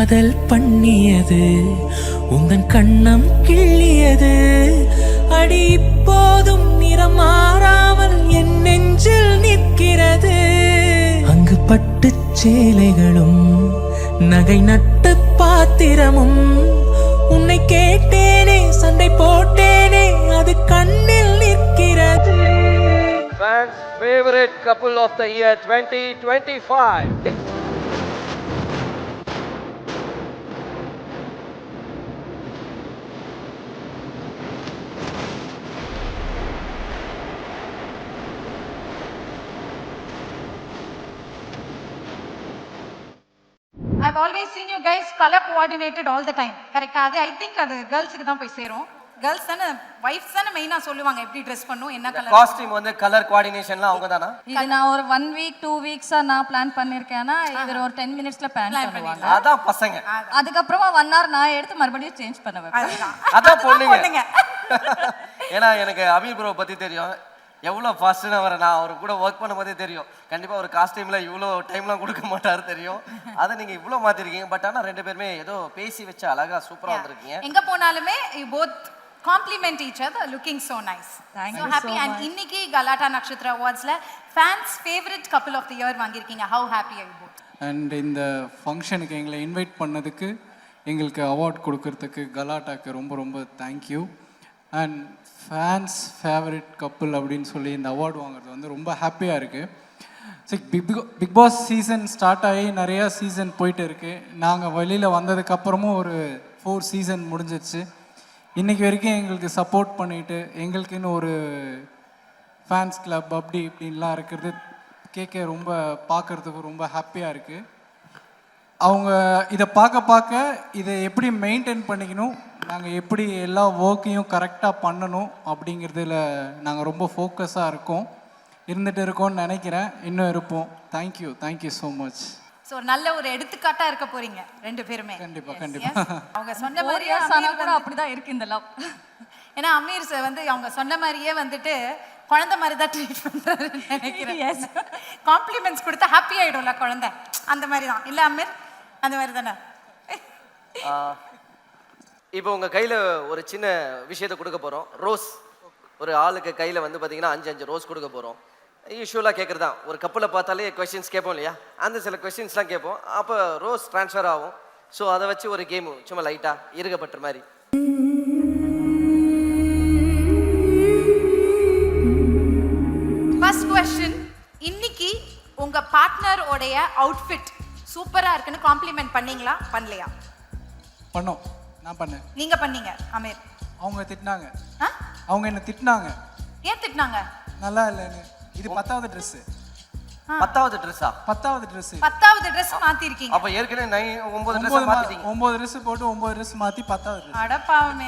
காதல் பண்ணியது உந்தன் கண்ணம் கிள்ளியது அடி இப்போதும் நிறம் மாறாமல் என் நெஞ்சில் நிற்கிறது அங்கு பட்டுச் சேலைகளும் நகை நட்டு பாத்திரமும் உன்னை கேட்டேனே சண்டை போட்டேனே அது கண்ணில் நிற்கிறது. Fans favorite couple of the year 2025. I've always seen you guys color coordinated all the time. Correct? I think அது girls-க்கு தான் போய் சேரும். Girls தான wives தான மெயினா சொல்லுவாங்க எப்படி Dress பண்ணனும் என்ன கலர். காஸ்டியூம் வந்து கலர் கோஆர்டினேஷன்லாம் அவங்க தானா? இது நான் ஒரு 1 வீக் 2 வீக்ஸா நான் பிளான் பண்ணிருக்கேனா இவர் ஒரு 10 மினிட்ஸ்ல பிளான் பண்ணுவாங்க. அதான் பசங்க. அதுக்கு அப்புறமா 1 hour நான் எடுத்து மறுபடியும் சேஞ்ச் பண்ண வைப்பேன். அதான் பொண்ணுங்க. ஏனா எனக்கு அமீர் ப்ரோ பத்தி தெரியும். எவ்வளோ ஃபாஸ்ட்னு நான் அவர் கூட ஒர்க் பண்ணும்போதே தெரியும். கண்டிப்பாக ஒரு காஸ்டியூமில் இவ்வளோ டைம்லாம் கொடுக்க மாட்டாரு தெரியும். அதை நீங்கள் இவ்வளோ மாற்றிருக்கீங்க. பட் ஆனால் 2 பேருமே ஏதோ பேசி வச்சு அழகாக சூப்பராக வந்திருக்கீங்க. எங்கே போனாலுமே you both compliment each other looking so nice. Thank so you happy so and much. இன்னைக்கு கலாட்டா நட்சத்திர அவார்ட்ஸ்ல fans favorite couple of the year வாங்கிருக்கீங்க. How happy are you both? And இந்த ஃபங்க்ஷனுக்கு எங்களை இன்வைட் பண்ணதுக்கு எங்களுக்கு அவார்ட் கொடுக்கறதுக்கு கலாட்டாக்கு ரொம்ப ரொம்ப thank you. And fans favourite couple அப்படின்னு சொல்லி இந்த அவார்டு வாங்குறது வந்து ரொம்ப ஹாப்பியாக இருக்குது. So big boss season start ஆகி நிறையா சீசன் போயிட்டு இருக்குது. நாங்கள் வெளியில் வந்ததுக்கப்புறமும் ஒரு 4 சீசன் முடிஞ்சிருச்சு. இன்றைக்கி வரைக்கும் எங்களுக்கு சப்போர்ட் பண்ணிவிட்டு எங்களுக்குன்னு ஒரு ஃபேன்ஸ் கிளப் அப்படி இப்படின்லாம் இருக்கிறது கேட்க ரொம்ப பார்க்குறதுக்கு ரொம்ப ஹாப்பியாக இருக்குது. அவங்க இதை பார்க்க இதை எப்படி மெயின்டைன் பண்ணிக்கணும், நாங்கள் எப்படி எல்லா ஒர்க்கையும் கரெக்டாக பண்ணணும் அப்படிங்கிறதுல நாங்கள் ரொம்ப ஃபோக்கஸாக இருந்துட்டு இருக்கோம்னு நினைக்கிறேன். இன்னும் இருப்போம். Thank you so much. ஸோ நல்ல ஒரு எடுத்துக்காட்டா இருக்க போறீங்க 2 பேருமே. கண்டிப்பாக அவங்க சொன்ன மாதிரியே அமீர் கூட அப்படிதான் இருக்கு இந்த லவ். ஏன்னா அமீர் சார் வந்து அவங்க சொன்ன மாதிரியே வந்துட்டு குழந்தை மாதிரி தான் ட்ரீட் பண்ணுறாருன்னு நினைக்கிறேன். காம்ப்ளிமெண்ட்ஸ் கொடுத்தா ஹாப்பி ஆகிடும்ல குழந்தை, அந்த மாதிரி தான் இல்லை அமீர்? அந்த மாதிரி தானே. இப்போ உங்கள் கையில் ஒரு சின்ன விஷயத்தை கொடுக்க போகிறோம். ரோஸ் ஒரு ஆளுக்கு கையில் வந்து பார்த்தீங்கன்னா 5 ரோஸ் கொடுக்க போகிறோம். யூஸ்வலாக கேட்குறது தான். ஒரு கப்பில் பார்த்தாலே கொஸ்டின்ஸ் கேட்போம் இல்லையா? அந்த சில கொஸ்டின்ஸ்லாம் கேட்போம். அப்போ ரோஸ் ட்ரான்ஸ்ஃபர் ஆகும். ஸோ அதை வச்சு ஒரு கேமு சும்மா லைட்டாக இருக்கப்பட்ட மாதிரி. ஃபர்ஸ்ட் கொஸ்டின், இன்னைக்கு உங்க பார்ட்னர் உடைய அவுட்ஃபிட் சூப்பரா இருக்குன்னு காம்ப்ளிமெண்ட் பண்ணீங்களா பண்ணலையா? பண்ணோம். நான் பண்ணேன். நீங்க பண்ணீங்க அமீர்? அவங்க திட்டினாங்க. அவங்க என்ன திட்டினாங்க. ஏன் திட்டினாங்க? நல்லா இல்லைன்னு. இது 10வது ட்ரெஸ்ஸு. 10வது ட்ரெஸ்ஸா? 10வது ட்ரெஸ்ஸு. 10வது ட்ரெஸ் மாத்திருக்கீங்க. அப்போ ஏற்கனவே 9 ட்ரெஸ் மாற்றிட்டீங்க. 9 ட்ரெஸ் போட்டு 9 ட்ரெஸ் மாற்றி 10வது ட்ரெஸ். அடப்பாவமே.